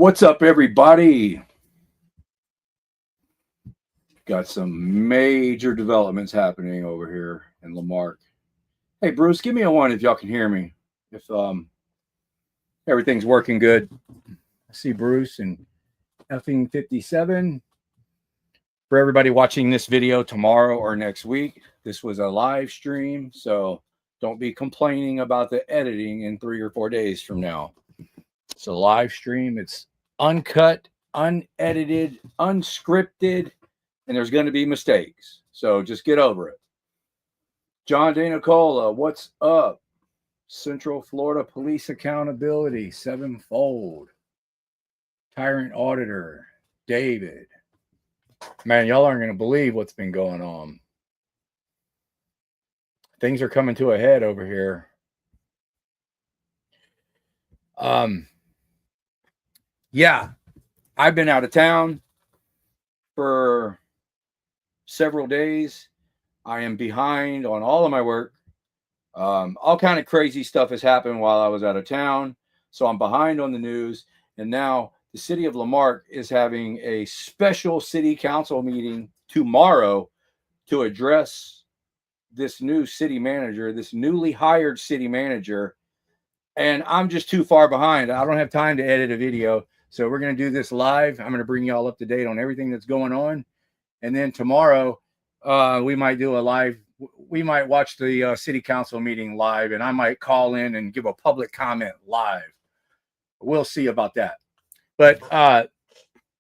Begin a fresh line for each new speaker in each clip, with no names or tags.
What's up, everybody? Got some major developments happening over here in Lamar. Hey, Bruce, give me a one if y'all can hear me. If everything's working good. I see Bruce and effing 57. For everybody watching this video tomorrow or next week, this was a live stream, so don't be complaining about the editing in 3 or 4 days from now. It's a live stream. It's uncut, unedited, unscripted, and there's going to be mistakes. So just get over it. John Danicola, what's up? Central Florida Police Accountability, sevenfold. Tyrant Auditor, David. Man, y'all aren't going to believe what's been going on. Things are coming to a head over here. Yeah, I've been out of town for several days. I am behind on all of my work. All kind of crazy stuff has happened while I was out of town, so I'm behind on the news. And now the city of Lamar is having a special city council meeting tomorrow to address this new city manager, this newly hired city manager. And I'm just too far behind. I don't have time to edit a video. So we're going to do this live. I'm going to bring y'all up to date on everything that's going on. And then tomorrow, we might do a live. We might watch the city council meeting live, and I might call in and give a public comment live. We'll see about that. But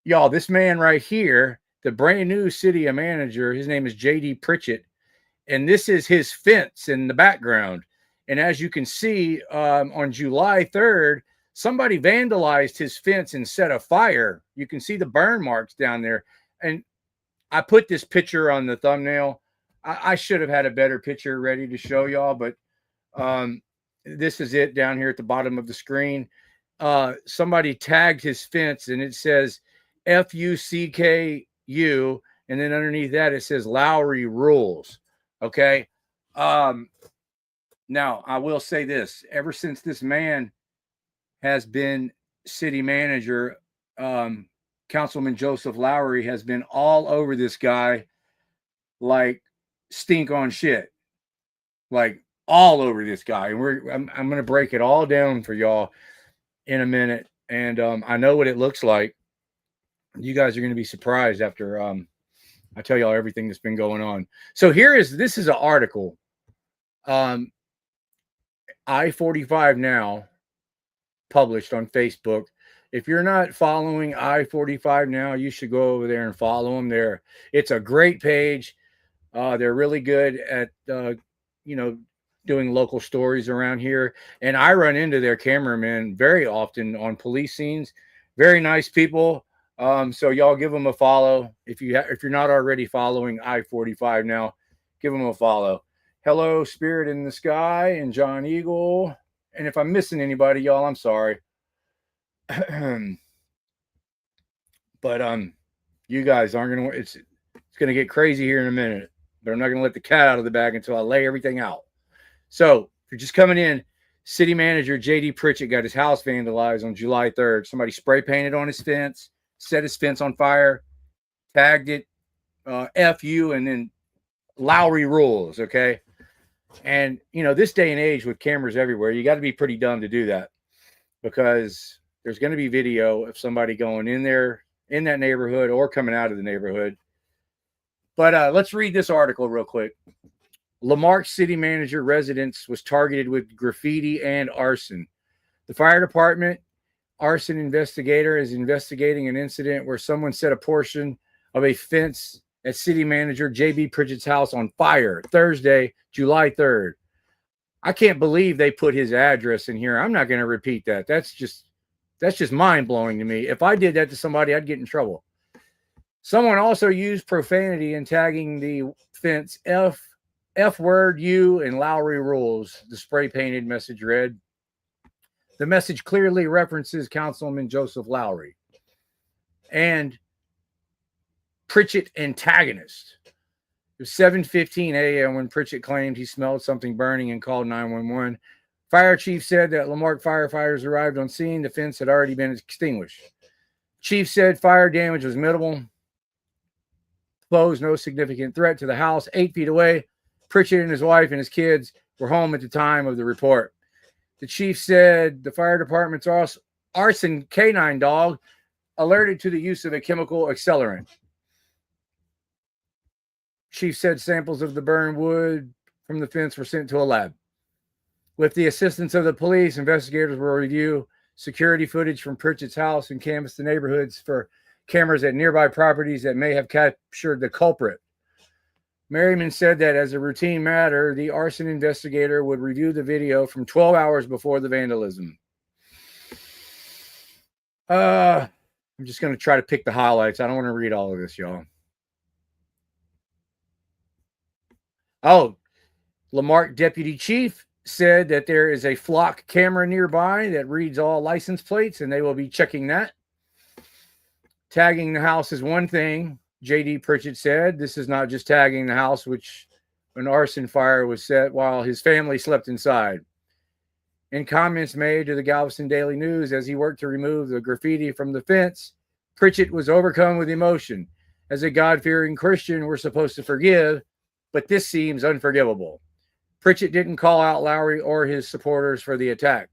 y'all, this man right here, the brand new city manager, his name is J.D. Pritchett, and this is his fence in the background. And as you can see, on July 3rd, somebody vandalized his fence and set a fire. You can see the burn marks down there. And I put this picture on the thumbnail. I should have had a better picture ready to show y'all, but this is it down here at the bottom of the screen. Somebody tagged his fence and it says FUCKU, and then underneath that it says Lowry rules. Okay. Now I will say this: ever since this man has been city manager, Councilman Joseph Lowry has been all over this guy like stink on shit, like all over this guy. And I'm going to break it all down for y'all in a minute. And I know what it looks like. You guys are going to be surprised after I tell y'all everything that's been going on. So this is an article. I-45 Now published on Facebook. If you're not following I-45 Now, you should go over there and follow them there. It's a great page. They're really good at doing local stories around here, and I run into their cameramen very often on police scenes. Very nice people. So y'all give them a follow. If you're not already following I-45 Now, give them a follow. Hello, Spirit in the Sky and John Eagle. And if I'm missing anybody, y'all, I'm sorry. But you guys aren't gonna. It's gonna get crazy here in a minute. But I'm not gonna let the cat out of the bag until I lay everything out. So if you're just coming in, city manager J.D. Pritchett got his house vandalized on July 3rd. Somebody spray painted on his fence, set his fence on fire, tagged it FU, and then Lowry rules. Okay. And, this day and age with cameras everywhere, you got to be pretty dumb to do that, because there's going to be video of somebody going in there in that neighborhood or coming out of the neighborhood. But let's read this article real quick. Lamar city manager residence was targeted with graffiti and arson. The fire department arson investigator is investigating an incident where someone set a portion of a fence at city manager J.B. Pritchett's house on fire Thursday, July 3rd. I can't believe they put his address in here. I'm not going to repeat that. That's just mind-blowing to me. If I did that to somebody, I'd get in trouble. Someone also used profanity in tagging the fence F word, U, and Lowry rules, the spray-painted message read. The message clearly references Councilman Joseph Lowry and Pritchett antagonist. It was 7:15 a.m. when Pritchett claimed he smelled something burning and called 911. Fire chief said that Lamar firefighters arrived on scene. The fence had already been extinguished. Chief said fire damage was minimal, posed no significant threat to the house 8 feet away. Pritchett and his wife and his kids were home at the time of the report. The chief said the fire department's arson canine dog alerted to the use of a chemical accelerant. Chief said samples of the burned wood from the fence were sent to a lab. With the assistance of the police, investigators will review security footage from Pritchett's house and canvass the neighborhoods for cameras at nearby properties that may have captured the culprit. Merriman said that as a routine matter, the arson investigator would review the video from 12 hours before the vandalism. I'm just going to try to pick the highlights. I don't want to read all of this, y'all. Oh, Lamar deputy chief said that there is a flock camera nearby that reads all license plates, and they will be checking that. Tagging the house is one thing, J.D. Pritchett said. This is not just tagging the house, which an arson fire was set while his family slept inside. In comments made to the Galveston Daily News as he worked to remove the graffiti from the fence, Pritchett was overcome with emotion. As a God-fearing Christian, we're supposed to forgive, but this seems unforgivable. Pritchett didn't call out Lowry or his supporters for the attack.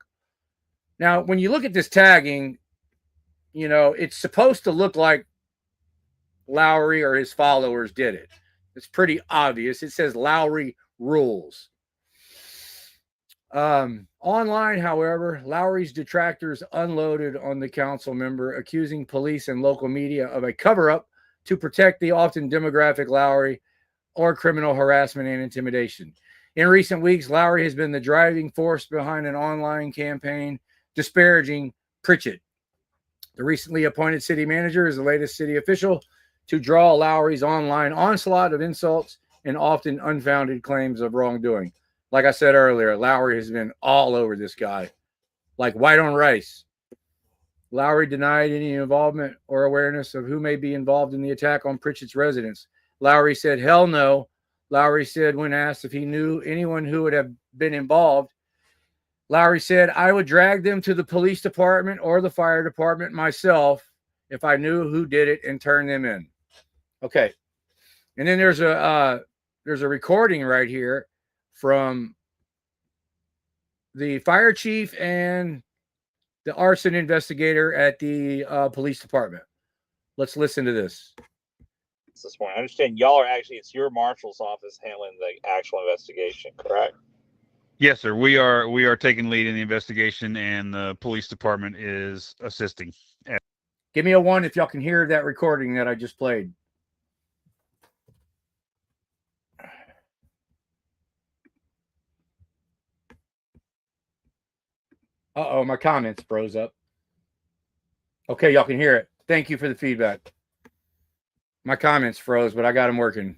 Now, when you look at this tagging, you know, it's supposed to look like Lowry or his followers did it. It's pretty obvious. It says Lowry rules. Online, however, Lowry's detractors unloaded on the council member, accusing police and local media of a cover-up to protect the often demographic Lowry or criminal harassment and intimidation. In recent weeks, Lowry has been the driving force behind an online campaign disparaging Pritchett. The recently appointed city manager is the latest city official to draw Lowry's online onslaught of insults and often unfounded claims of wrongdoing. Like I said earlier, Lowry has been all over this guy, like white on rice. Lowry denied any involvement or awareness of who may be involved in the attack on Pritchett's residence. Lowry said, hell no. Lowry said when asked if he knew anyone who would have been involved, Lowry said, I would drag them to the police department or the fire department myself if I knew who did it and turn them in. Okay. And then there's a recording right here from the fire chief and the arson investigator at the police department. Let's listen to this.
This morning, I understand y'all are actually, it's your marshal's office handling the actual investigation, correct?
Yes, sir. We are taking lead in the investigation, and the police department is assisting.
Give me a 1 if y'all can hear that recording that I just played. Uh-oh, my comments froze up. Okay, y'all can hear it. Thank you for the feedback. My comments froze, but I got them working.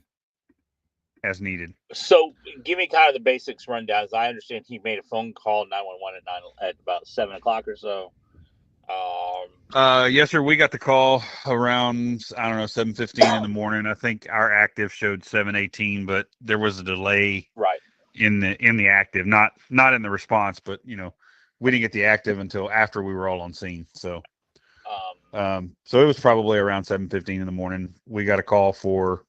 As needed.
So give me kind of the basics rundown. As I understand, he made a phone call 911 at about 7 o'clock or so.
Yes, sir. We got the call around, I don't know, 7:15 in the morning. I think our active showed 7:18, but there was a delay
right
in the active, not in the response, but you know, we didn't get the active until after we were all on scene. So so it was probably around 7:15 in the morning. We got a call for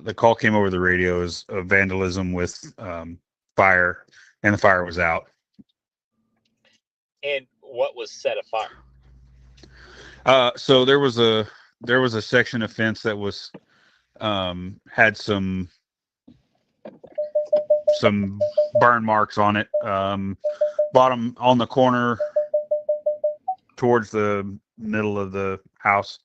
the call came over the radio as of vandalism with fire, and the fire was out.
And what was set afire?
So there was a section of fence that was had some burn marks on it. Bottom on the corner towards the middle of the house,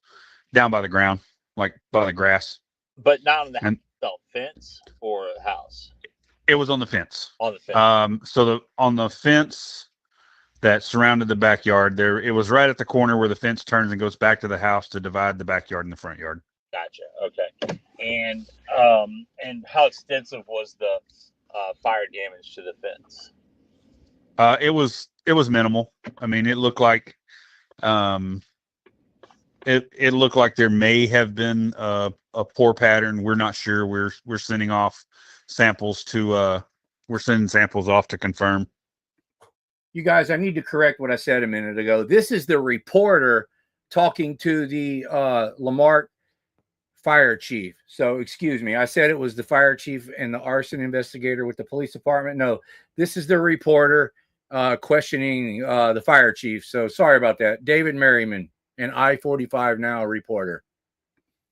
down by the ground, like by the grass.
But not on the fence or house.
It was on the fence.
On the fence.
So on the fence that surrounded the backyard, it was right at the corner where the fence turns and goes back to the house to divide the backyard and the front yard.
Gotcha. Okay. And how extensive was the fire damage to the fence?
It was minimal. I mean, it looked like it looked like there may have been a pour pattern. We're not sure. We're sending off samples to we're sending samples off to confirm.
you guys, I need to correct what I said a minute ago. This is the reporter talking to the Lamar fire chief. So excuse me, I said it was the fire chief and the arson investigator with the police department. No, this is the reporter questioning the fire chief. So sorry about that. David Merriman, an I-45 Now reporter.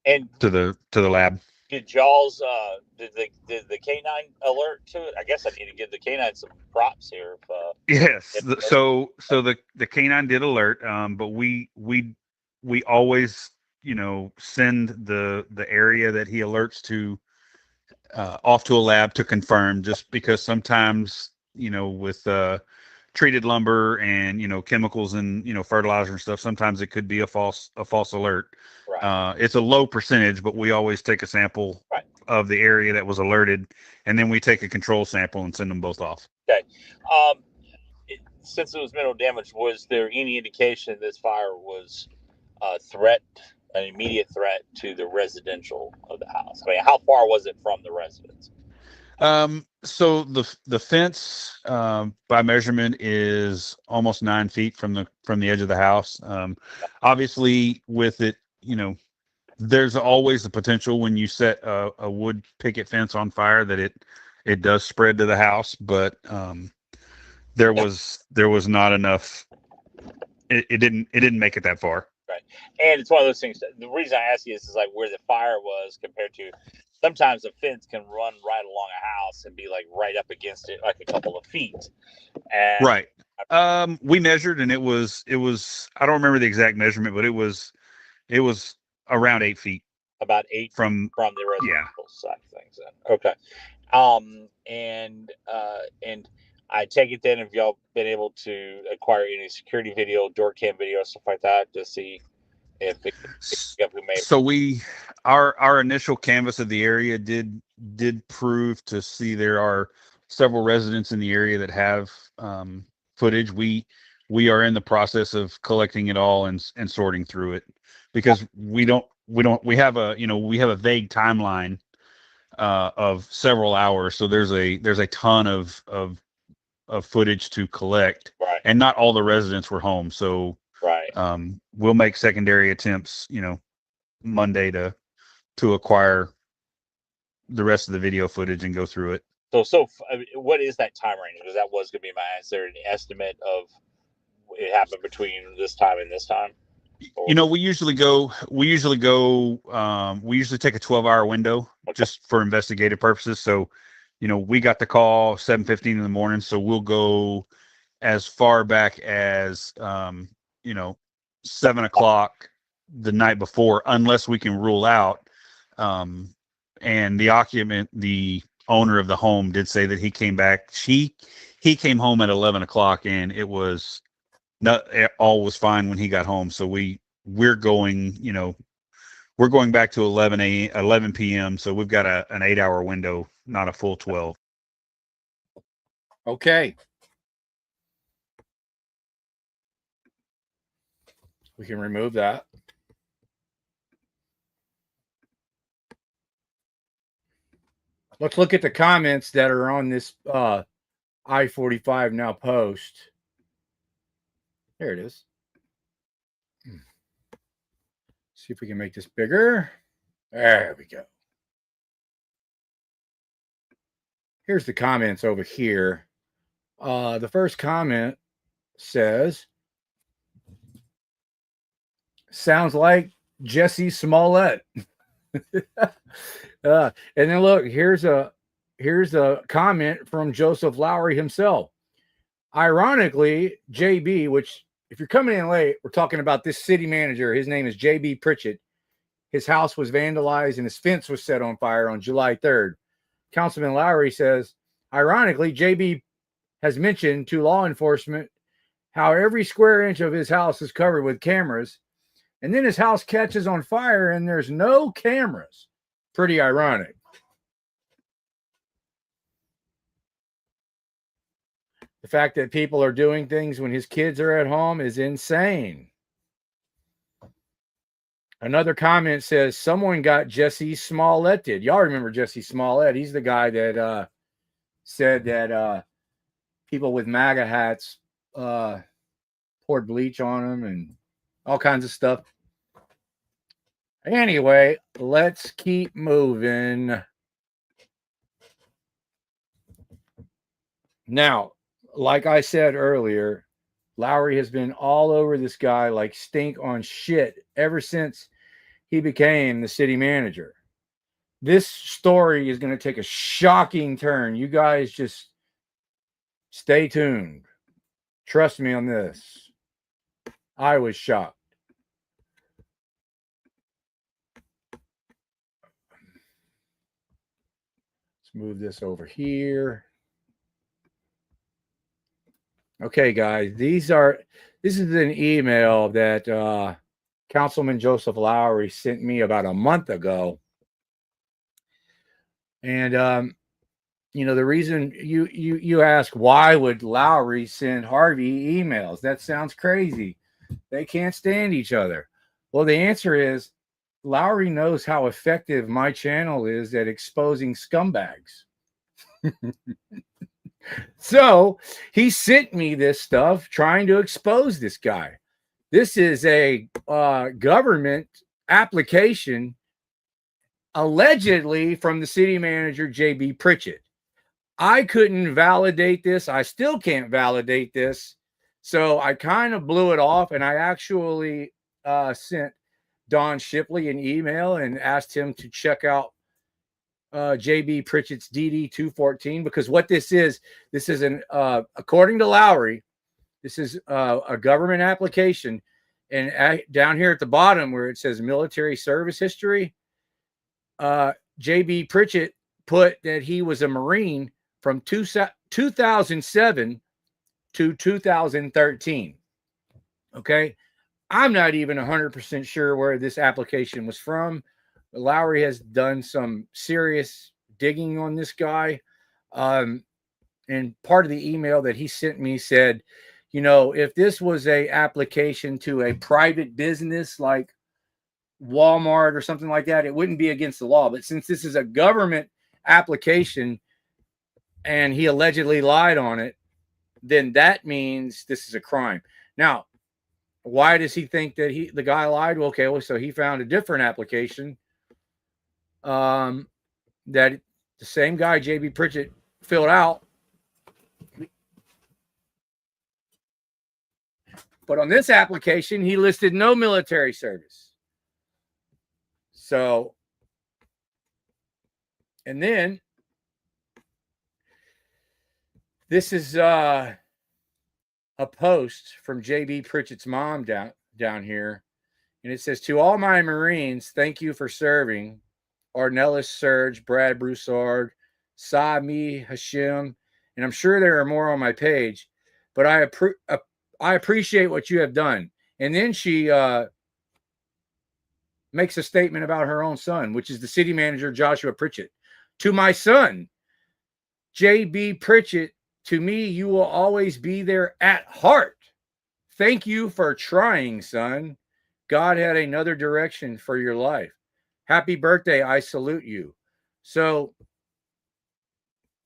And
to the lab.
did y'all's did the canine alert to it? I guess I need to give the canine some props here.
Yes. So the canine did alert, but we always, you know, send the area that he alerts to off to a lab to confirm, just because sometimes, you know, with treated lumber and, you know, chemicals and, you know, fertilizer and stuff, sometimes it could be a false alert.
Right.
It's a low percentage, but we always take a sample
Right.
of the area that was alerted, and then we take a control sample and send them both off.
Okay. Since it was mineral damage, was there any indication this fire was an immediate threat to the residential of the house? I mean, how far was it from the residence?
So the fence by measurement is almost 9 feet from the edge of the house. Obviously, with it, you know, there's always the potential when you set a wood picket fence on fire that it does spread to the house, but there was not enough. It didn't make it that far.
Right. And it's one of those things. The reason I ask you is like where the fire was compared to. Sometimes a fence can run right along a house and be like right up against it, like a couple of feet. And
right. We measured, and it was. I don't remember the exact measurement, but it was around 8 feet.
About 8
from
the residential side of things. Then. Okay. And I take it then, have y'all been able to acquire any security video, door cam video, stuff like that, to see if
our initial canvas of the area did prove to see there are several residents in the area that have footage. We are in the process of collecting it all and sorting through it, because we have a vague timeline of several hours. So there's a ton of footage to collect,
right.
And not all the residents were home. So
right.
We'll make secondary attempts, you know, Monday to acquire the rest of the video footage and go through it.
So I mean, what is that time range? Because that was going to be my answer. An estimate of it happened between this time and this time.
You know, we usually take a 12-hour window, okay, just for investigative purposes. So, you know, we got the call 7:15 in the morning, so we'll go as far back as 7 o'clock the night before, unless we can rule out. And the owner of the home did say that he came back. He came home at 11 o'clock, and it was not all was fine when he got home. So we're going back to 11 p.m. So we've got an 8-hour window, not a full 12.
Okay. We can remove that. Let's look at the comments that are on this I-45 Now post. There it is. See if we can make this bigger. There we go. Here's the comments over here. The first comment says, sounds like Jesse Smollett. And then look, here's a comment from Joseph Lowry himself. Ironically, JB, which if you're coming in late, we're talking about this city manager. His name is JB Pritchett. His house was vandalized and his fence was set on fire on July 3rd. Councilman Lowry says, ironically, JB has mentioned to law enforcement how every square inch of his house is covered with cameras, and then his house catches on fire and there's no cameras. Pretty ironic. The fact that people are doing things when his kids are at home is insane. Another comment says, someone got Jesse Smolletted. Y'all remember Jesse Smollett. He's the guy that said that people with MAGA hats poured bleach on him and all kinds of stuff. Anyway, let's keep moving. Now, like I said earlier, Lowry has been all over this guy like stink on shit ever since he became the city manager. This story is going to take a shocking turn. You guys just stay tuned. Trust me on this. I was shocked. Let's move this over here. Okay, guys, this is an email that Councilman Joseph Lowry sent me about a month ago. And the reason you ask, why would Lowry send Harvey emails? That sounds crazy. They can't stand each other. Well, the answer is Lowry knows how effective my channel is at exposing scumbags. So he sent me this stuff trying to expose this guy. This is a government application allegedly from the city manager, J.B. Pritchett. I couldn't validate this. I still can't validate this. So I kind of blew it off, and I actually sent Don Shipley an email and asked him to check out J.B. Pritchett's DD 214, because what this is an according to Lowry, this is a government application, and down here at the bottom where it says military service history, J.B. Pritchett put that he was a Marine from 2007 to 2013. Okay, I'm not even 100% sure where this application was from. Lowry has done some serious digging on this guy. And part of the email that he sent me said, if this was a application to a private business like Walmart or something like that, it wouldn't be against the law. But since this is a government application and he allegedly lied on it, then that means this is a crime. Now, why does he think that the guy lied? Well, so he found a different application that the same guy, J.B. Pritchett, filled out. But on this application, he listed no military service. So, and then this is a post from J.B. Pritchett's mom down here. And it says, to all my Marines, thank you for serving. Arnellis Surge, Brad Broussard, Sami Hashim, and I'm sure there are more on my page, but I appreciate what you have done. And then she makes a statement about her own son, which is the city manager, Joshua Pritchett. To my son, J.B. Pritchett, to me, you will always be there at heart. Thank you for trying, son. God had another direction for your life. Happy birthday. I salute you. So,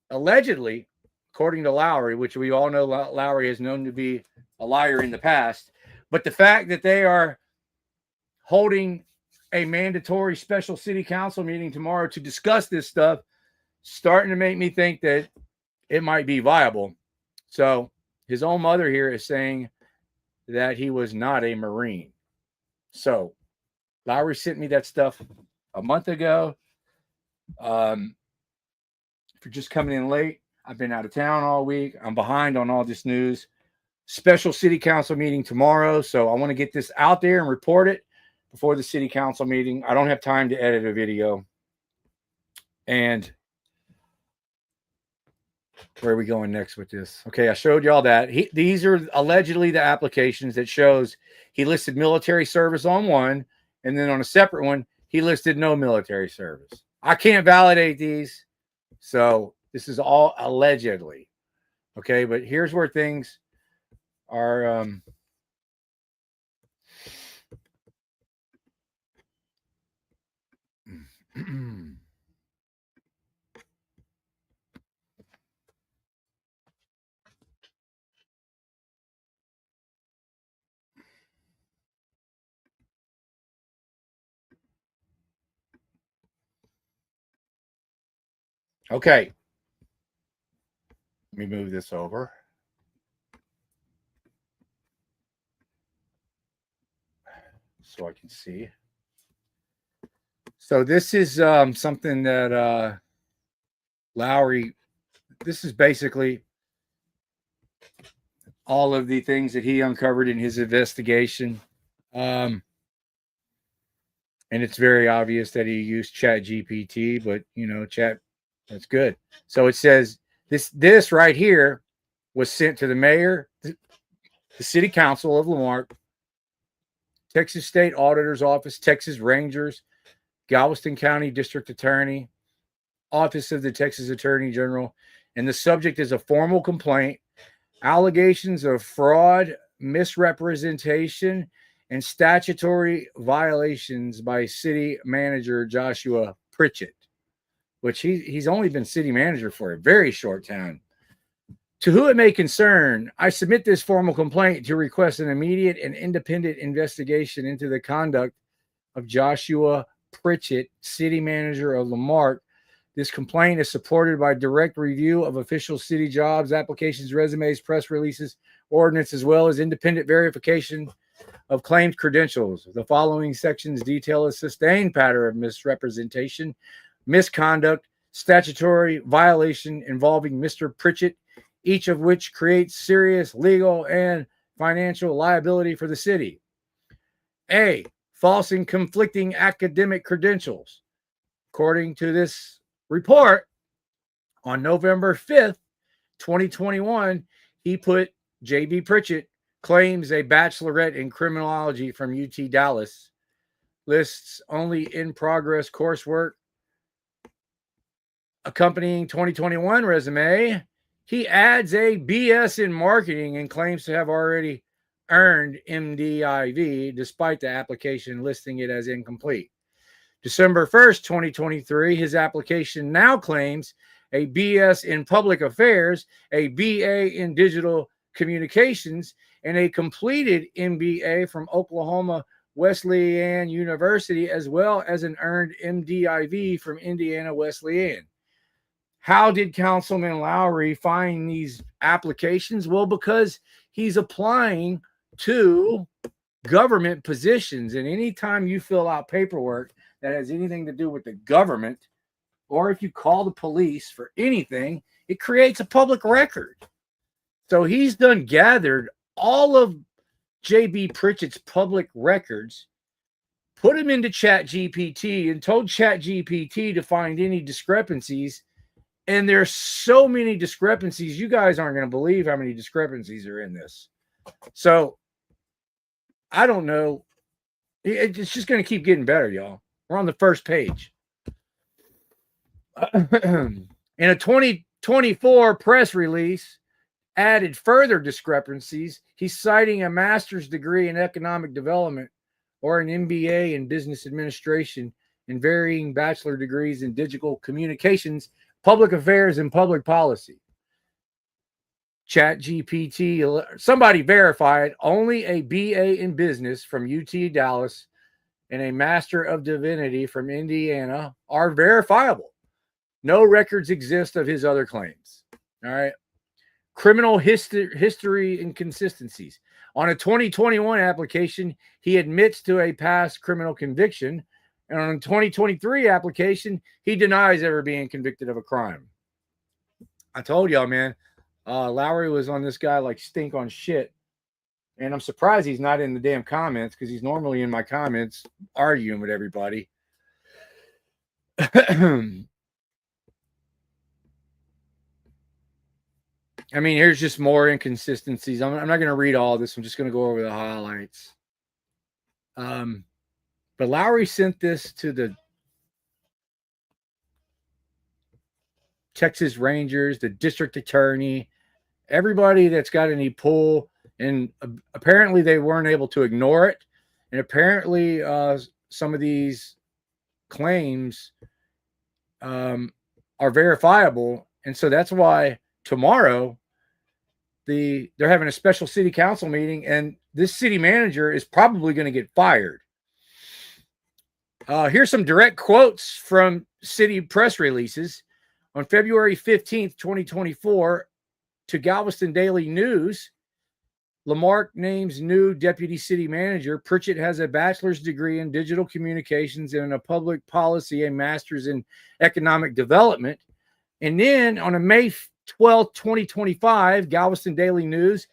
allegedly, according to Lowry, which we all know Lowry is known to be a liar in the past, but the fact that they are holding a mandatory special city council meeting tomorrow to discuss this stuff, starting to make me think that it might be viable. So, his own mother here is saying that he was not a Marine. So, Lowry sent me that stuff a month ago. For just coming in late, I've been out of town all week. I'm behind on all this news. Special city council meeting tomorrow, so I want to get this out there and report it before the city council meeting. I don't have time to edit a video. And where are we going next with this? Okay, I showed y'all that. These are allegedly the applications that shows he listed military service on one, and then on a separate one, he listed no military service. I can't validate these, so this is all allegedly. Okay, but here's where things are Okay. Let me move this over. So I can see. So this is something that Lowry, this is basically all of the things that he uncovered in his investigation. And it's very obvious that he used Chat GPT, but Chat, that's good. So it says this right here was sent to the mayor, the city council of Lamar, Texas State Auditor's Office, Texas Rangers, Galveston County District Attorney, Office of the Texas Attorney General, and the subject is a formal complaint, allegations of fraud, misrepresentation, and statutory violations by city manager Joshua Pritchett, which he's only been city manager for a very short time. To who it may concern, I submit this formal complaint to request an immediate and independent investigation into the conduct of Joshua Pritchett, city manager of Lamar. This complaint is supported by direct review of official city jobs, applications, resumes, press releases, ordinance, as well as independent verification of claimed credentials. The following sections detail a sustained pattern of misrepresentation, misconduct, statutory violation involving Mr. Pritchett, each of which creates serious legal and financial liability for the city. A, false and conflicting academic credentials. According to this report, on November 5th, 2021, he put J.B. Pritchett claims a bachelorette in criminology from UT Dallas, lists only in progress coursework accompanying 2021 resume. He adds a BS in marketing and claims to have already earned MDIV despite the application listing it as incomplete. December 1st, 2023, his application now claims a BS in public affairs, a BA in digital communications, and a completed MBA from Oklahoma Wesleyan University, as well as an earned MDIV from Indiana Wesleyan. How did Councilman Lowry find these applications? Well, because he's applying to government positions. And anytime you fill out paperwork that has anything to do with the government, or if you call the police for anything, it creates a public record. So he's done gathered all of J.B. Pritchett's public records, put them into Chat GPT, and told Chat GPT to find any discrepancies. And there's so many discrepancies. You guys aren't going to believe how many discrepancies are in this. So I don't know. It's just going to keep getting better, y'all. We're on the first page. In a 2024 press release, added further discrepancies. He's citing a master's degree in economic development or an MBA in business administration and varying bachelor degrees in digital communications, public affairs, and public policy. Chat GPT, somebody verified only a BA in business from UT Dallas and a Master of Divinity from Indiana are verifiable. No records exist of his other claims. All right. Criminal history inconsistencies. On a 2021 application, he admits to a past criminal conviction. And on a 2023 application, he denies ever being convicted of a crime. I told y'all, man, Lowry was on this guy like stink on shit. And I'm surprised he's not in the damn comments because he's normally in my comments arguing with everybody. I mean, here's just more inconsistencies. I'm not going to read all this. I'm just going to go over the highlights. But Lowry sent this to the Texas Rangers, the district attorney, everybody that's got any pull. And apparently they weren't able to ignore it. And apparently some of these claims are verifiable. And so that's why tomorrow they're having a special city council meeting, and this city manager is probably going to get fired. Here's some direct quotes from city press releases. On February 15th, 2024, to Galveston Daily News, Lamar names new deputy city manager. Pritchett has a bachelor's degree in digital communications and a public policy, a master's in economic development. And then on a May 12th, 2025, Galveston Daily News,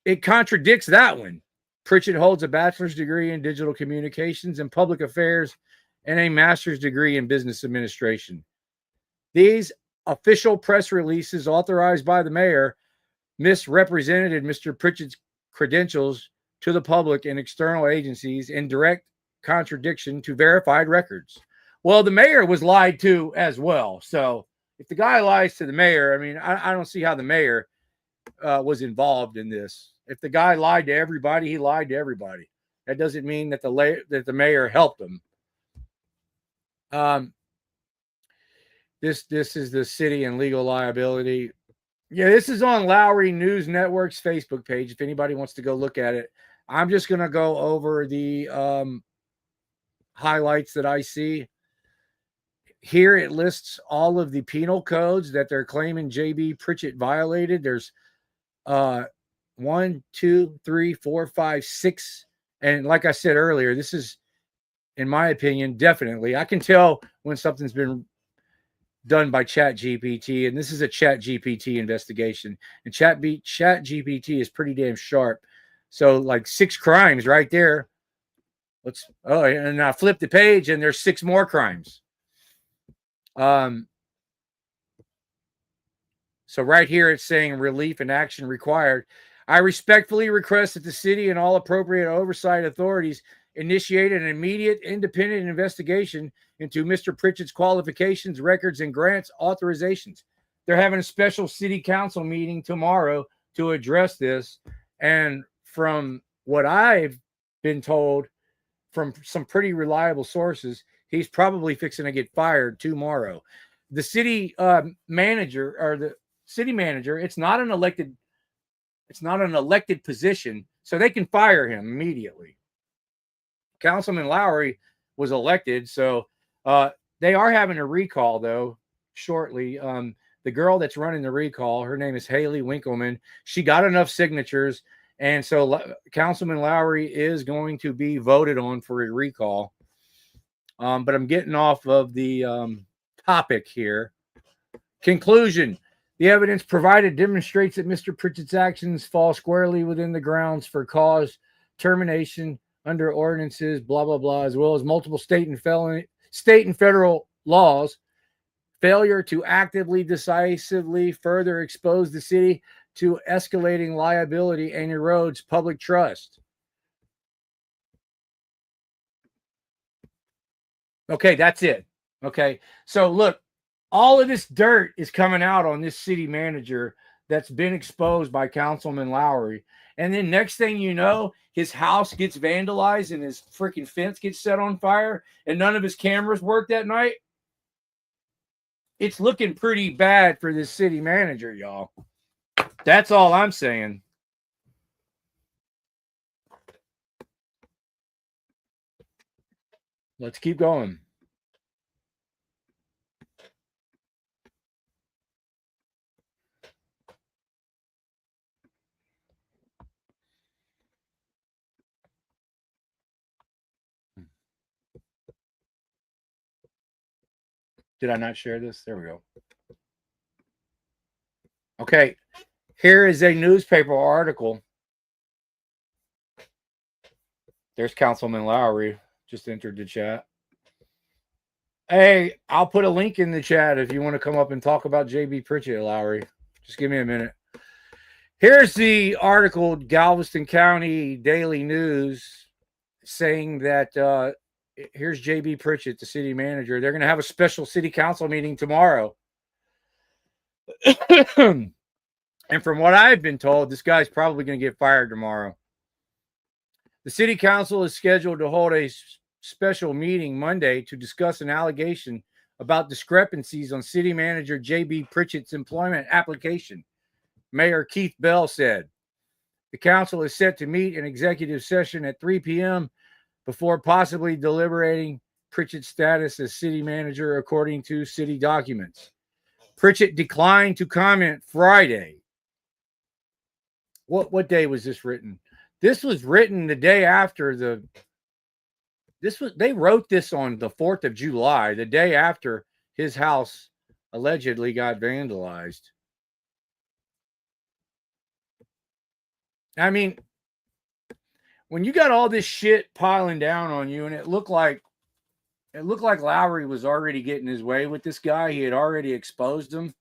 it contradicts that one. Pritchett holds a bachelor's degree in digital communications and public affairs and a master's degree in business administration. These official press releases authorized by the mayor misrepresented Mr. Pritchett's credentials to the public and external agencies in direct contradiction to verified records. Well, the mayor was lied to as well. So if the guy lies to the mayor, I mean, I don't see how the mayor was involved in this. If the guy lied to everybody, he lied to everybody. That doesn't mean that the mayor helped him. This is the city and legal liability. Yeah, this is on Lowry News Network's Facebook page. If anybody wants to go look at it, I'm just going to go over the highlights that I see. Here it lists all of the penal codes that they're claiming JB Pritchett violated. There's 1, 2, 3, 4, 5, 6. And like I said earlier, this is, in my opinion, definitely, I can tell when something's been done by ChatGPT, and this is a ChatGPT investigation. And ChatGPT is pretty damn sharp. So like 6 crimes right there. And I flip the page and there's 6 more crimes. So right here it's saying relief and action required. I respectfully request that the city and all appropriate oversight authorities initiate an immediate independent investigation into Mr. Pritchett's qualifications, records, and grants authorizations. They're having a special city council meeting tomorrow to address this. And from what I've been told from some pretty reliable sources, he's probably fixing to get fired tomorrow. The city manager, it's not an elected position, so they can fire him immediately. Councilman Lowry was elected, so they are having a recall, though, shortly. The girl that's running the recall, her name is Haley Winkleman. She got enough signatures, and so Councilman Lowry is going to be voted on for a recall. But I'm getting off of the topic here. Conclusion. The evidence provided demonstrates that Mr. Pritchett's actions fall squarely within the grounds for cause termination under ordinances, blah, blah, blah, as well as multiple state and federal laws. Failure to actively, decisively further expose the city to escalating liability and erodes public trust. Okay, that's it. Okay, so look, all of this dirt is coming out on this city manager that's been exposed by Councilman Lowry. And then next thing you know, his house gets vandalized and his freaking fence gets set on fire and none of his cameras work that night. It's looking pretty bad for this city manager, y'all. That's all I'm saying. Let's keep going. Did I not share this? There we go. Okay. Here is a newspaper article. There's Councilman Lowry. Just entered the chat. Hey, I'll put a link in the chat if you want to come up and talk about JB Pritchett, Lowry. Just give me a minute. Here's the article, Galveston County Daily News, saying that here's JB Pritchett, the city manager. They're going to have a special city council meeting tomorrow. And from what I've been told, this guy's probably going to get fired tomorrow. The city council is scheduled to hold a special meeting Monday to discuss an allegation about discrepancies on city manager JB Pritchett's employment application. Mayor Keith Bell said. The council is set to meet in executive session at 3 p.m. before possibly deliberating Pritchett's status as city manager according to city documents. Pritchett declined to comment Friday. What day was this written? This was written the day after they wrote this on the 4th of July, the day after his house allegedly got vandalized. I mean, when you got all this shit piling down on you, and it looked like Lowry was already getting his way with this guy. He had already exposed him.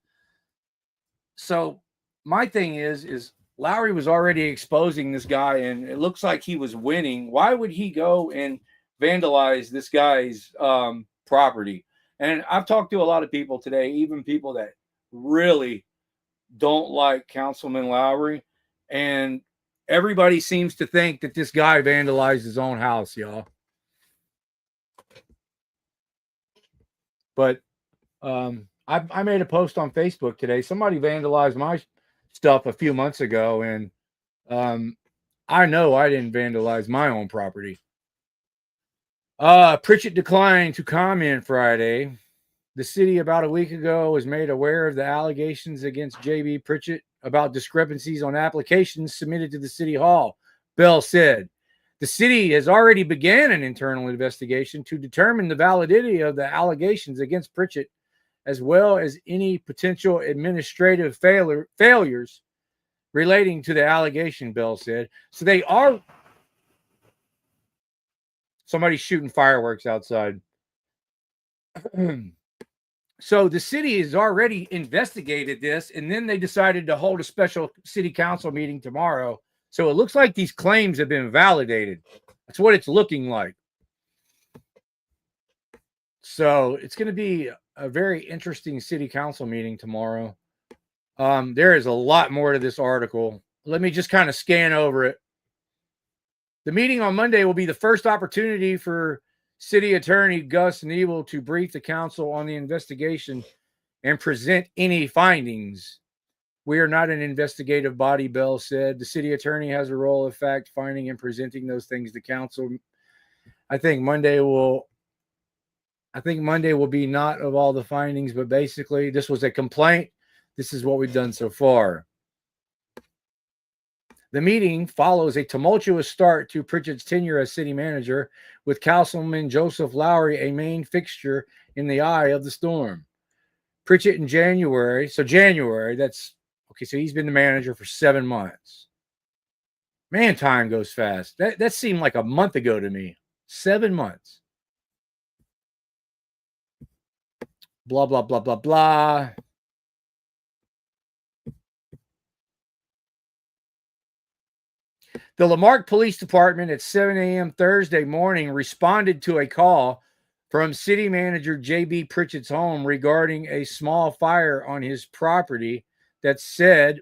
So my thing is Lowry was already exposing this guy, and it looks like he was winning. Why would he go and vandalize this guy's property? And I've talked to a lot of people today, even people that really don't like Councilman Lowry, and everybody seems to think that this guy vandalized his own house, y'all. But I made a post on Facebook today. Somebody vandalized my stuff a few months ago, and I know I didn't vandalize my own property. Pritchett declined to comment Friday. The city about a week ago was made aware of the allegations against J.B. Pritchett about discrepancies on applications submitted to the city hall. Bell said the city has already began an internal investigation to determine the validity of the allegations against Pritchett, as well as any potential administrative failures relating to the allegation, Bell said. So they are... Somebody's shooting fireworks outside. So the city has already investigated this, and then they decided to hold a special city council meeting tomorrow. So it looks like these claims have been validated. That's what it's looking like. So it's going to be a very interesting city council meeting tomorrow. There is a lot more to this article. Let me just kind of scan over it. The meeting on Monday will be the first opportunity for City Attorney Gus Nebel to brief the council on the investigation and present any findings. We are not an investigative body, Bell said. The city attorney has a role of fact finding and presenting those things to council. I think Monday will be not of all the findings, but basically this was a complaint. This is what we've done so far. The meeting follows a tumultuous start to Pritchett's tenure as city manager, with Councilman Joseph Lowry a main fixture in the eye of the storm. Pritchett in January, that's okay, so he's been the manager for 7 months. Man, time goes fast. That seemed like a month ago to me. 7 months. Blah, blah, blah, blah, blah. The Lamar Police Department at 7 a.m. Thursday morning responded to a call from city manager J.B. Pritchett's home regarding a small fire on his property that said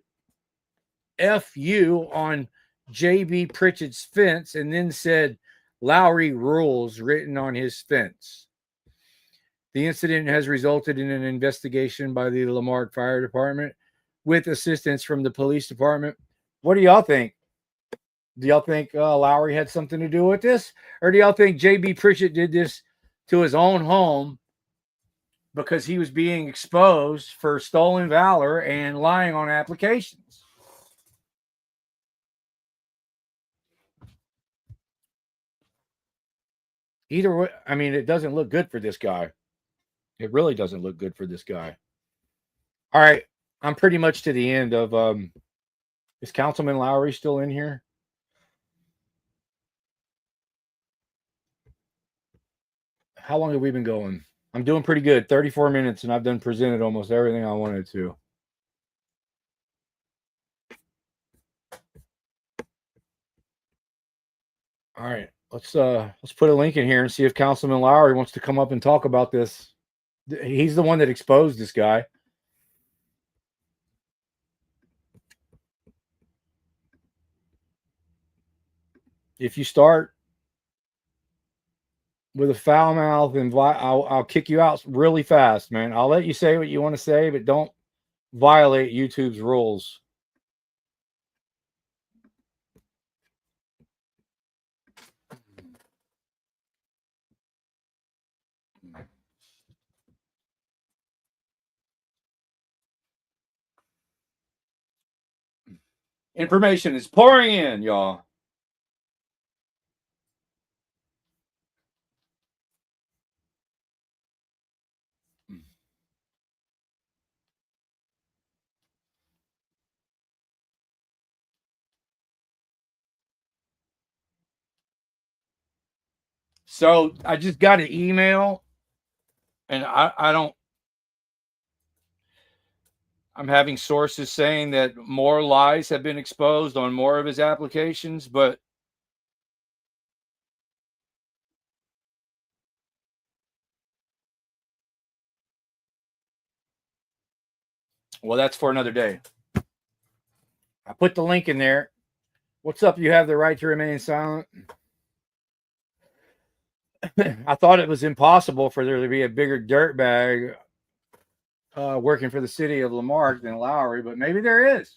F you on J.B. Pritchett's fence, and then said Lowry rules written on his fence. The incident has resulted in an investigation by the Lamar Fire Department with assistance from the police department. What do y'all think? Do y'all think Lowry had something to do with this? Or do y'all think J.B. Pritchett did this to his own home because he was being exposed for stolen valor and lying on applications? Either way, I mean, it doesn't look good for this guy. It really doesn't look good for this guy. All right. I'm pretty much to the end of, is Councilman Lowry still in here? How long have we been going? I'm doing pretty good. 34 minutes, and I've done presented almost everything I wanted to. All right, let's put a link in here and see if Councilman Lowry wants to come up and talk about this. He's the one that exposed this guy. If you start with a foul mouth, and I'll kick you out really fast, man. I'll let you say what you want to say, but don't violate YouTube's rules. Information is pouring in, y'all. So I just got an email, and I'm having sources saying that more lies have been exposed on more of his applications, but well, that's for another day. I put the link in there. What's up? You have the right to remain silent. I thought it was impossible for there to be a bigger dirtbag working for the city of Lamar than Lowry, but maybe there is.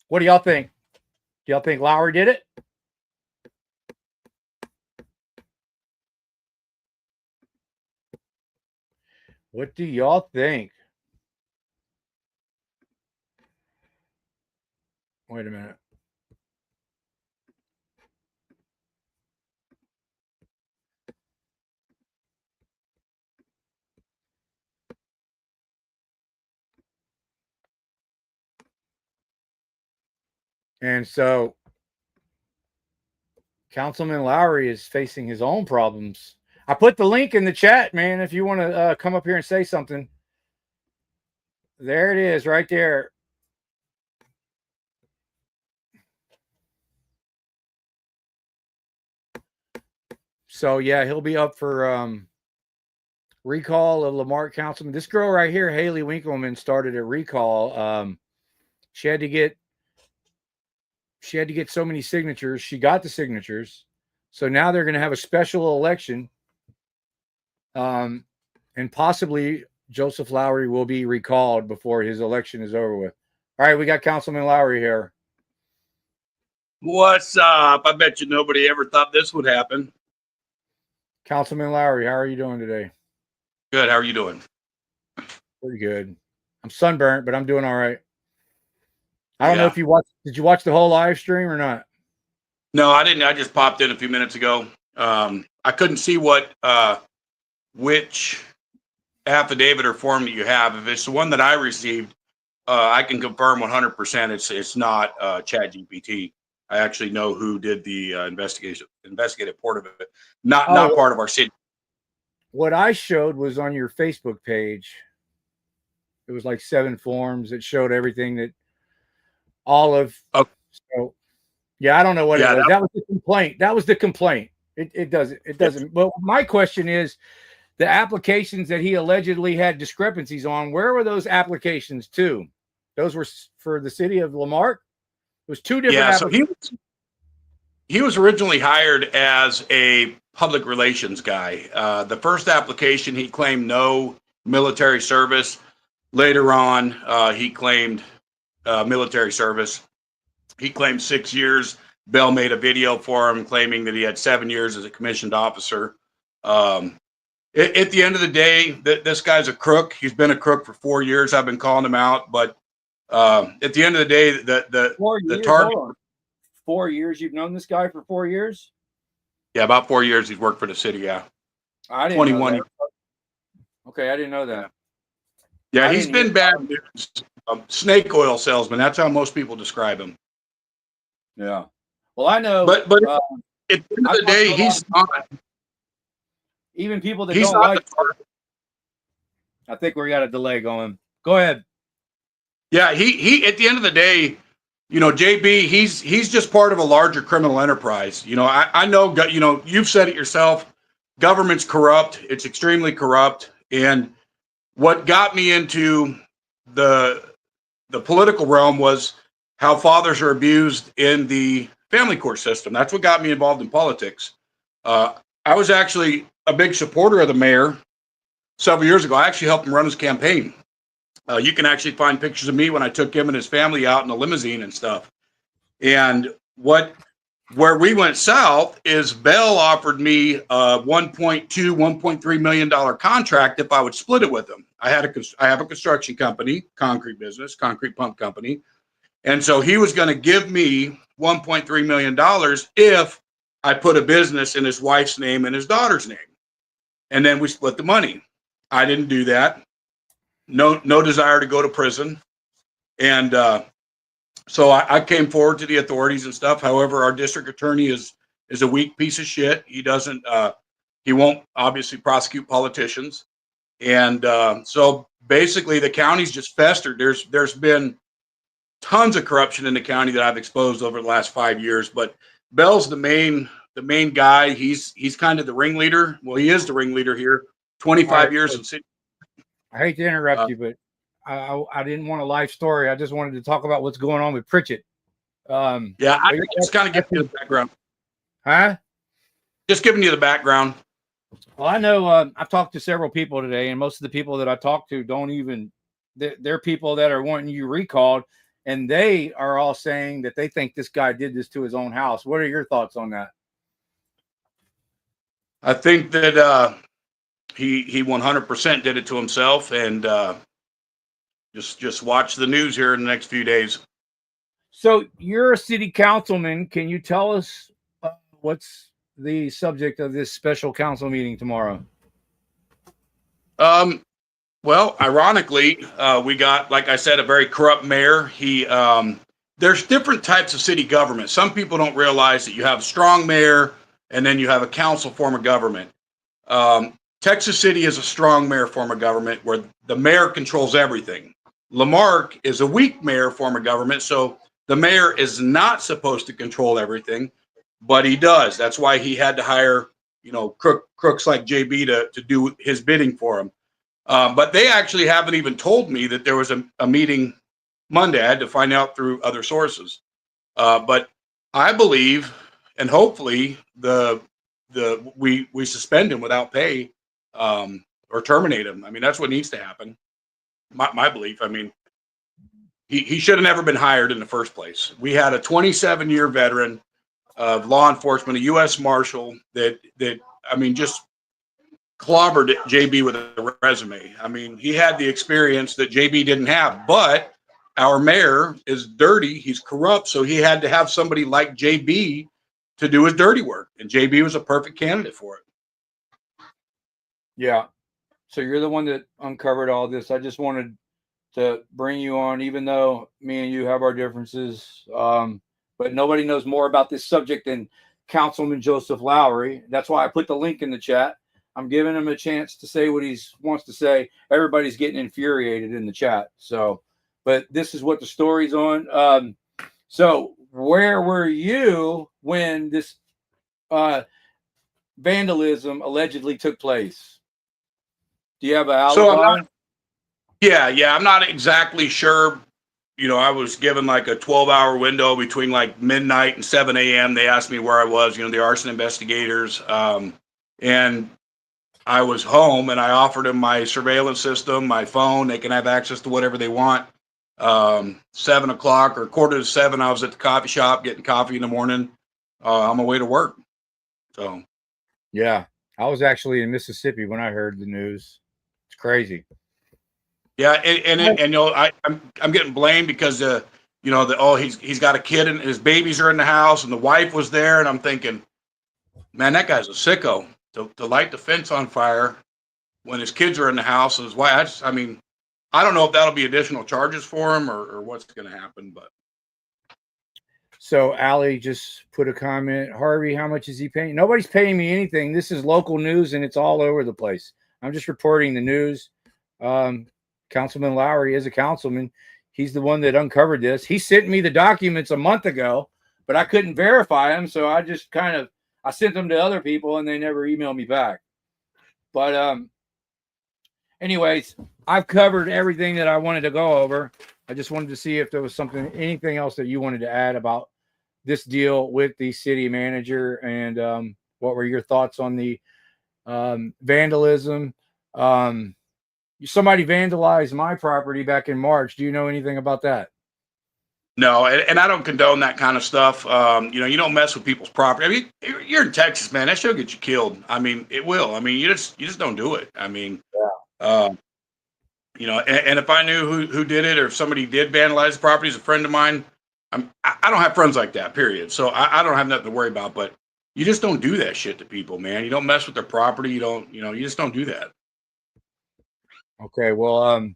What do y'all think? Do y'all think Lowry did it? What do y'all think? Wait a minute. And so Councilman Lowry is facing his own problems. I put the link in the chat, man, if you want to come up here and say something. There it is right there. So, yeah, he'll be up for recall of Lamar councilman. This girl right here, Haley Winkleman, started a recall. She had to get so many signatures. She got the signatures. So now they're going to have a special election. And possibly Joseph Lowry will be recalled before his election is over with. All right, we got Councilman Lowry here.
What's up? I bet you nobody ever thought this would happen.
Councilman Lowry, how are you doing today?
Good. How are you doing?
Pretty good. I'm sunburnt, but I'm doing all right. I don't know if you watched. Did you watch the whole live stream or not?
No, I didn't. I just popped in a few minutes ago. I couldn't see which affidavit or form that you have. If it's the one that I received, I can confirm 100% it's not ChatGPT. I actually know who did the investigative part of it. Not part of our city.
What I showed was on your Facebook page. It was like 7 forms that showed everything that all of.
Okay.
So, yeah, I don't know what it was. That was the complaint. That was the complaint. It doesn't. It doesn't. But my question is, the applications that he allegedly had discrepancies on, where were those applications to? Those were for the city of Lamar. It was 2 different.
Yeah, so he was originally hired as a public relations guy. The first application, he claimed no military service. Later on, he claimed military service. He claimed 6 years. Bell made a video for him claiming that he had 7 years as a commissioned officer. At the end of the day, this guy's a crook. He's been a crook for 4 years. I've been calling him out, but at the end of the day, the target.
4 years. You've known this guy for 4 years?
Yeah, about 4 years he's worked for the city. Yeah,
I didn't 21 know that. Okay, I didn't know that.
Yeah, he's been bad news. Snake oil salesman. That's how most people describe him.
Yeah. Well, I know.
But at the end of the day, he's not.
Even people that don't like. I think we got a delay going. Go ahead.
Yeah, he. At the end of the day, you know, JB, he's just part of a larger criminal enterprise. You know, I know. You know, you've said it yourself. Government's corrupt. It's extremely corrupt. And what got me into the political realm was how fathers are abused in the family court system. That's what got me involved in politics. I was actually a big supporter of the mayor several years ago. I actually helped him run his campaign. You can actually find pictures of me when I took him and his family out in a limousine and stuff. And what Where we went south is Bell offered me a $1.3 million contract if I would split it with them. I have a construction company, concrete business, concrete pump company. And so he was going to give me $1.3 million if I put a business in his wife's name and his daughter's name. And then we split the money. I didn't do that. No desire to go to prison. And so I came forward to the authorities and stuff. However, our district attorney is a weak piece of shit. He doesn't, he won't obviously prosecute politicians. And so basically the county's just festered. There's been tons of corruption in the county that I've exposed over the last 5 years, but Bell's the main guy. He's kind of the ringleader. Well, he is the ringleader here. 25 years in city.
I hate to interrupt you, but I didn't want a life story. I just wanted to talk about what's going on with Pritchett.
Yeah, I just kind of give you the background.
Huh?
Just giving you the background.
Well, I know I've talked to several people today, and most of the people that I talk to don't even, they're people that are wanting you recalled, and they are all saying that they think this guy did this to his own house. What are your thoughts on that?
I think that he 100% did it to himself, and just watch the news here in the next few days.
So you're a city councilman. Can you tell us what's the subject of this special council meeting tomorrow?
Well, ironically, we got, like I said, a very corrupt mayor. There's different types of city government. Some people don't realize that you have a strong mayor and then you have a council form of government. Texas City is a strong mayor form of government where the mayor controls everything. Lamar is a weak mayor form of government, so the mayor is not supposed to control everything, but he does. That's why he had to hire, crooks like JB to do his bidding for him. But they actually haven't even told me that there was a meeting Monday. I had to find out through other sources. But I believe, and hopefully, we suspend him without pay or terminate him. I mean, that's what needs to happen. My belief. I mean, he should have never been hired in the first place. We had a 27-year veteran of law enforcement, a U.S. Marshal that just clobbered JB with a resume. I mean, he had the experience that JB didn't have, but our mayor is dirty. He's corrupt. So he had to have somebody like JB to do his dirty work. And JB was a perfect candidate for it.
Yeah. So you're the one that uncovered all this. I just wanted to bring you on, even though me and you have our differences. But nobody knows more about this subject than Councilman Joseph Lowry. That's why I put the link in the chat. I'm giving him a chance to say what he wants to say. Everybody's getting infuriated in the chat. So, but this is what the story's on. So where were you when this vandalism allegedly took place? Do you have an alibi?
I'm not exactly sure. I was given like a 12-hour window between like midnight and 7 a.m. They asked me where I was, the arson investigators. And I was home and I offered them my surveillance system, my phone. They can have access to whatever they want. 7 o'clock or 6:45, I was at the coffee shop getting coffee in the morning on my way to work. So,
yeah, I was actually in Mississippi when I heard the news. It's crazy.
Yeah, I'm getting blamed because he's got a kid and his babies are in the house and the wife was there, and I'm thinking, man, that guy's a sicko to light the fence on fire when his kids are in the house. Is why I don't know if that'll be additional charges for him or what's going to happen, but.
So Allie just put a comment. Harvey, how much is he paying? Nobody's paying me anything. This is local news and it's all over the place. I'm just reporting the news. Councilman Lowry is a councilman. He's the one that uncovered this. He sent me the documents a month ago, but I couldn't verify them. So I just I sent them to other people and they never emailed me back. But anyways, I've covered everything that I wanted to go over. I just wanted to see if there was anything else that you wanted to add about this deal with the city manager, and what were your thoughts on the vandalism? Somebody vandalized my property back in March. Do you know anything about that?
No, and I don't condone that kind of stuff. You know, you don't mess with people's property. I mean, you're in Texas, man. That shit'll get you killed. I mean, it will. I mean, you just don't do it. I mean, you know, and if I knew who did it, or if somebody did vandalize the property as a friend of mine, I don't have friends like that, period. So I don't have nothing to worry about. But you just don't do that shit to people, man. You don't mess with their property. You don't, you know, you just don't do that.
Okay, well, all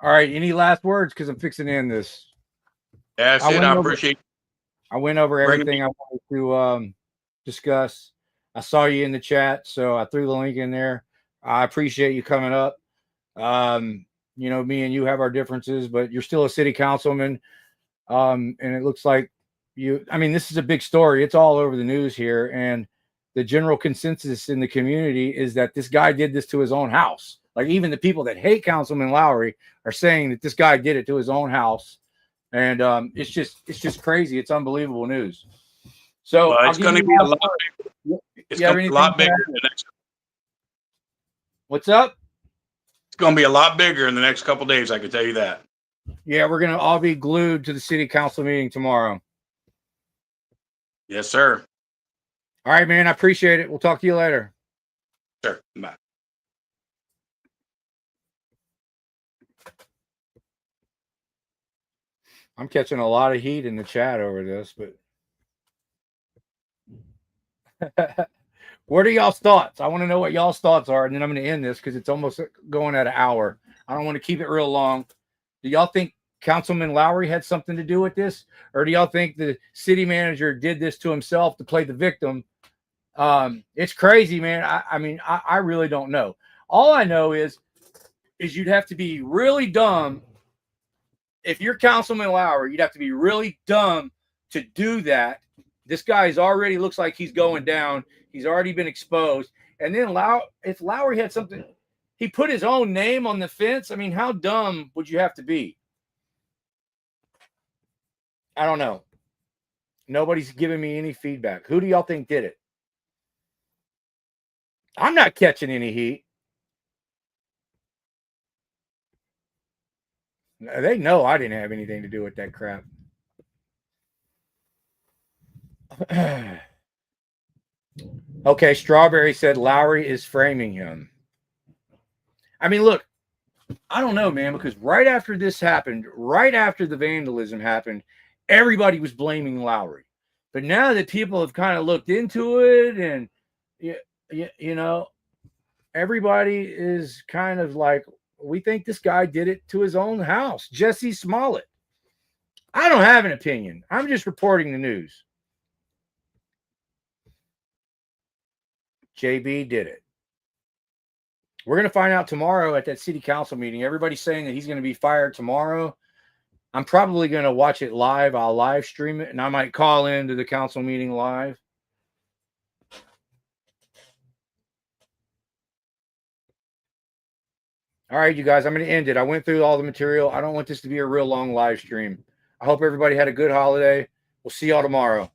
right. Any last words? Because I'm fixing to end this.
That's it. I appreciate.
I went over everything I wanted to discuss. I saw you in the chat, so I threw the link in there. I appreciate you coming up. You know, me and you have our differences, but you're still a city councilman. And it looks like I mean, this is a big story. It's all over the news here. And the general consensus in the community is that this guy did this to his own house. Like, even the people that hate Councilman Lowry are saying that this guy did it to his own house. And it's just crazy. It's unbelievable news. So
it's going to be a lot bigger. It's going to be a lot bigger in the next.
What's up?
It's going to be a lot bigger in the next couple of days. I can tell you that.
Yeah, we're going to all be glued to the city council meeting tomorrow.
Yes, sir.
All right, man. I appreciate it. We'll talk to you later.
Sure. Bye.
I'm catching a lot of heat in the chat over this, but what are y'all's thoughts? I want to know what y'all's thoughts are, and then I'm going to end this because it's almost going at an hour. I don't want to keep it real long. Do y'all think Councilman Lowry had something to do with this, or do y'all think the city manager did this to himself to play the victim? It's crazy, man. I mean, I really don't know. All I know is you'd have to be really dumb. If you're Councilman Lowry, you'd have to be really dumb to do that. This guy's already looks like he's going down. He's already been exposed. And then if Lowry had something, he put his own name on the fence. I mean, how dumb would you have to be? I don't know. Nobody's giving me any feedback. Who do y'all think did it? I'm not catching any heat. They know I didn't have anything to do with that crap. Okay, Strawberry said Lowry is framing him. I mean, look, I don't know, man, because right after this happened, right after the vandalism happened, everybody was blaming Lowry. But now that people have kind of looked into it, and you know, everybody is kind of like, we think this guy did it to his own house. Jesse Smollett. I don't have an opinion. I'm just reporting the news. JB did it. We're going to find out tomorrow at that city council meeting. Everybody's saying that he's going to be fired tomorrow. I'm probably going to watch it live. I'll live stream it, and I might call into the council meeting live. All right, you guys, I'm going to end it. I went through all the material. I don't want this to be a real long live stream. I hope everybody had a good holiday. We'll see y'all tomorrow.